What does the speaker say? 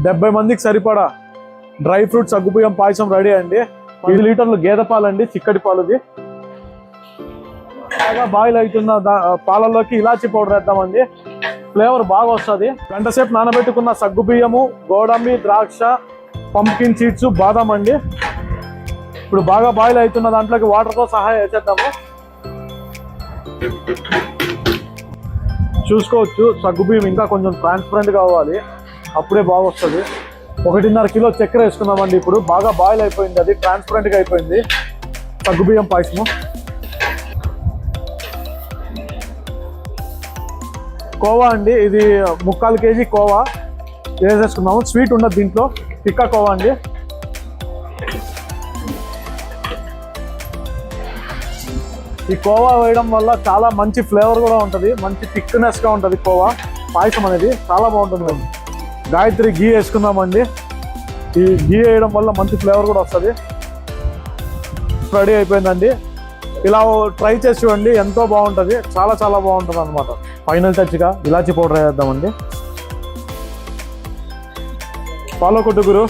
70 మందికి సరిపడా dry fruit సగ్గుబియ్యం పాయసం రెడీ అండి. 10 లీటర్లు గేదె పాలండి, చిక్కటి పాలుది. బాగా బాయిల్ అవుతున్న పాలల్లోకి ఇలాచీ పౌడర్ వేద్దామండి. ఫ్లేవర్ బాగా వస్తుంది. గంట సేపు నానబెట్టుకున్న సగ్గుబియ్యము, గోడంబి, ద్రాక్ష, పంప్కిన్ సీడ్స్, బాదం అండి. ఇప్పుడు బాగా బాయిల్ అవుతున్న దాంట్లోకి వాటర్తో సహా వేసేద్దాము. చూసుకోవచ్చు సగ్గుబియ్యం ఇంకా కొంచెం ట్రాన్స్పరెంట్ కావాలి, అప్పుడే బాగా వస్తుంది. 1.5 కిలో చక్కెర వేసుకున్నామండి. ఇప్పుడు బాగా బాయిల్ అయిపోయింది, అది ట్రాన్స్పరెంట్గా అయిపోయింది సగ్గుబియ్యం పాయసము. కోవా అండి, ఇది 3/4 కేజీ కోవా వేసేసుకున్నాము. స్వీట్ ఉండదు దీంట్లో, తిక్క కోవా అండి. ఈ కోవా వేయడం వల్ల చాలా మంచి ఫ్లేవర్ కూడా ఉంటుంది, మంచి థిక్నెస్గా ఉంటుంది కోవా పాయసం అనేది, చాలా బాగుంటుంది. గాయత్రి ఘీ వేసుకున్నామండి. ఈ ఘీ వేయడం వల్ల మంచి ఫ్లేవర్ కూడా వస్తుంది. రెడీ అయిపోయిందండి. ఇలా ట్రై చేసి చూడండి, ఎంతో బాగుంటుంది, చాలా చాలా బాగుంటుంది అనమాట. ఫైనల్ టచ్గా ఇలాచీ పౌడర్ వేద్దామండి. ఫాలో కొట్టు గురు.